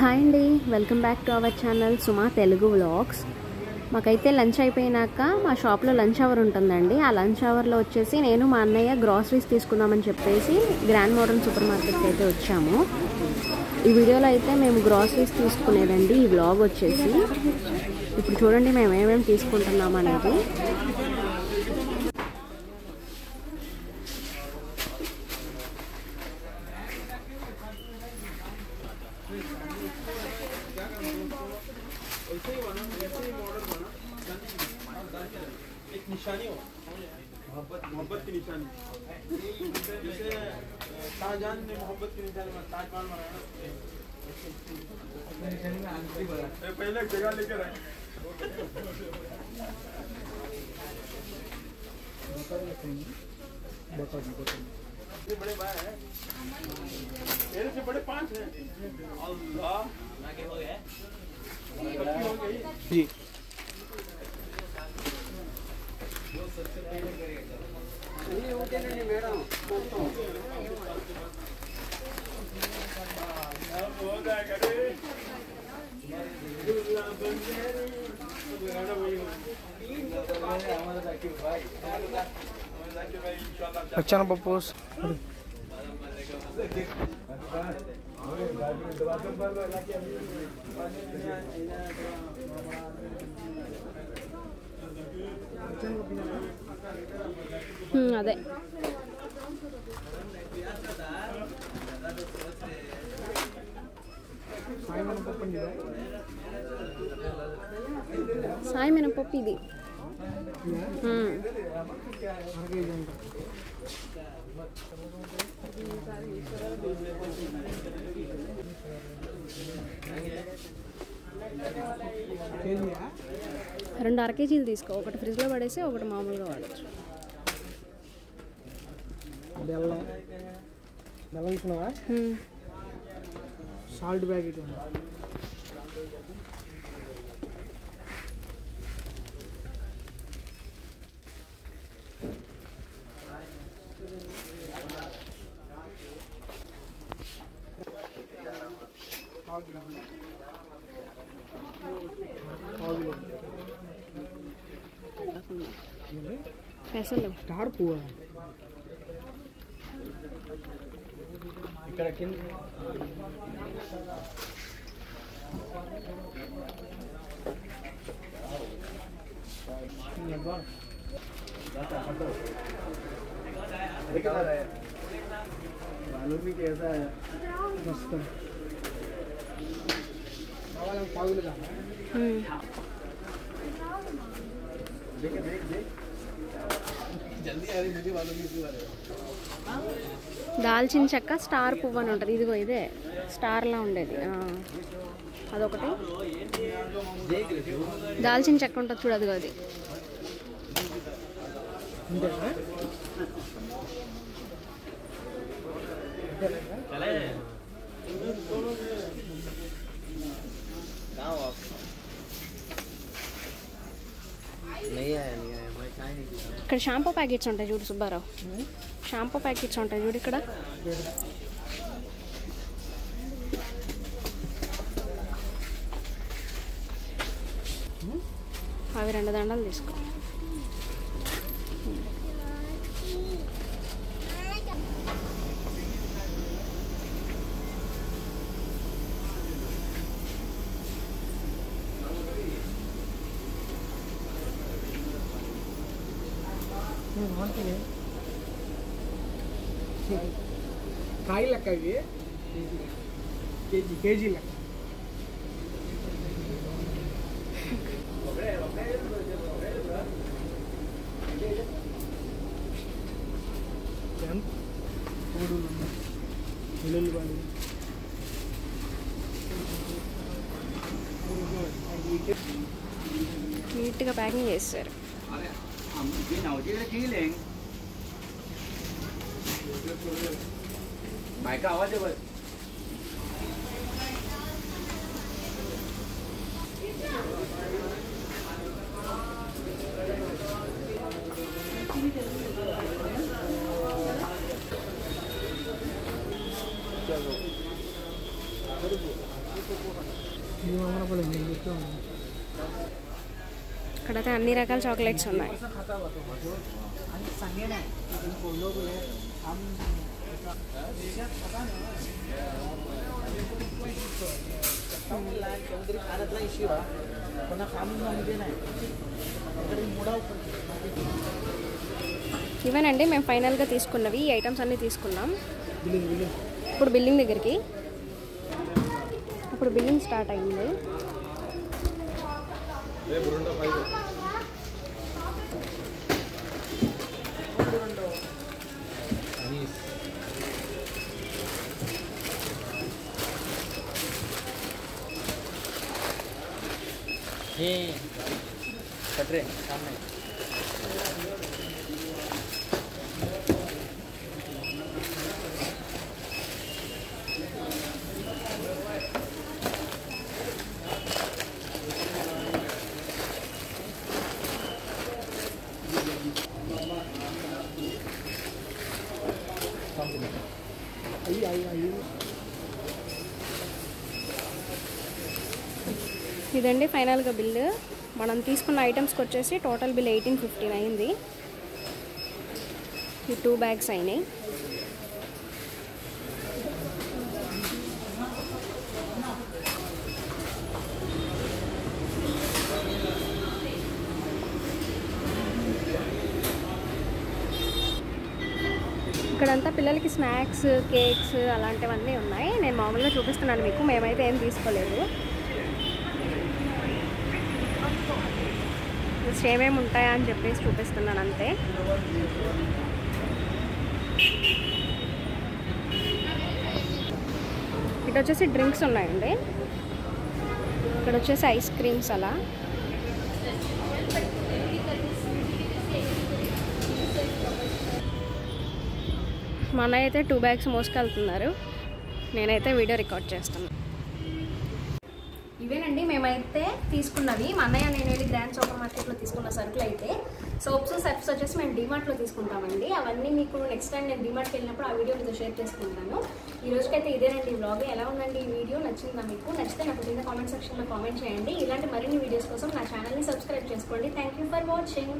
Hi అండి, welcome back to our channel Suma Telugu vlogs. మాకైతే lunch అయిపోయినాక మా షాప్లో లంచ్ అవర్ ఉంటుందండి. ఆ లంచ్ అవర్లో వచ్చేసి నేను మా అన్నయ్య గ్రాసరీస్ తీసుకుందామని చెప్పేసి గ్రాండ్ మోడర్న్ సూపర్ మార్కెట్కి అయితే వచ్చాము. ఈ వీడియోలో అయితే మేము గ్రాసరీస్ తీసుకునేదండి ఈ వ్లాగ్ వచ్చేసి. ఇప్పుడు చూడండి మేము ఏమేమి తీసుకుంటున్నాం అనేది. एक निशानी हो, मोहब्बत की निशानी। जैसे शाहजहां ने मोहब्बत की निशानी में ताजमहल बनाया, पहले जगह लेकर आए। ये बड़े भाई हैं, मेरे से बड़े 5 हैं। अल्लाह हो गया जी। अच्छा ना पप्पूस అదే సాయి మినపప్పు ఇది. రెండు అర కేజీలు తీసుకో, ఒకటి ఫ్రిడ్జ్లో పడేసి ఒకటి మామూలుగా వాడచ్చు. బెల్లం తీసుకున్నావా? సాల్ట్ ప్యాకెట్ పెసలు స్టార్ పువ్వు ఇక్కడ కింద मालूम ही कैसा है मस्त पागल का देख देख देख जल्दी आ रही मुझे मालूम नहीं क्यों आ रहे। దాల్చిన చెక్క స్టార్ పువ్వు అని ఉంటుంది. ఇదిగో ఇదే స్టార్లా ఉండేది అదొకటి. దాల్చిన చెక్క ఉంటుంది చూడు, అదిగో అది. ఇక్కడ షాంపూ ప్యాకెట్స్ ఉంటాయి చూడు సుబ్బారావు, షాంపూ ప్యాకెట్స్ ఉంటాయి చూడు ఇక్కడ. అవి 2 దండలు తీసుకో. కాయ లెక్క ఇవి కేజీ లెక్క. నీట్గా ప్యాకింగ్ చేస్తారు. माइक आवाज है बस। चलो ఇక్కడైతే అన్ని రకాల చాక్లెట్స్ ఉన్నాయి. ఇవేనండి మేము ఫైనల్గా తీసుకున్నవి. ఈ ఐటమ్స్ అన్నీ తీసుకున్నాం. ఇప్పుడు బిల్లింగ్ దగ్గరికి, ఇప్పుడు బిల్లింగ్ స్టార్ట్ అయింది. कटरे सामने ఇదండి ఫైనల్గా బిల్లు. మనం తీసుకున్న ఐటమ్స్కి వచ్చేసి టోటల్ బిల్ 1815 అయింది. ఈ 2 బ్యాగ్స్ అయినాయి. ఇక్కడంతా పిల్లలకి స్నాక్స్, కేక్స్ అలాంటివన్నీ ఉన్నాయి. నేను మామూలుగా చూపిస్తున్నాను మీకు, మేమైతే ఏం తీసుకోలేదు. ఏమేమి ఉంటాయా అని చెప్పేసి చూపిస్తున్నాను అంతే. ఇటు వచ్చేసి డ్రింక్స్ ఉన్నాయండి. ఇక్కడ వచ్చేసి ఐస్ క్రీమ్స్ అలా. మా అన్నయ్య అయితే 2 బ్యాగ్స్ మోసుకెళ్తున్నారు. నేనైతే వీడియో రికార్డ్ చేస్తాను. ఇవేనండి మేమైతే తీసుకున్నవి. మా అన్నయ్య నేను వెళ్ళి గ్రాండ్ సూపర్ మార్కెట్లో తీసుకున్న సరుకులు అయితే సోప్స్, సర్ఫ్స్ వచ్చేసి మేము డిమార్ట్లో తీసుకుంటామండి. అవన్నీ మీకు నెక్స్ట్ టైం నేను డిమార్ట్కి వెళ్ళినప్పుడు ఆ వీడియో మీతో షేర్ చేసుకుంటాను. ఈ రోజుకైతే ఇదేనండి వ్లాగ్. ఎలా ఉందండి ఈ వీడియో? నచ్చిందా మీకు? నచ్చితే నాకు కింద కామెంట్ సెక్షన్లో కామెంట్ చేయండి. ఇలాంటి మరిన్ని వీడియోస్ కోసం నా ఛానల్ని సబ్స్క్రైబ్ చేసుకోండి. Thank you for watching.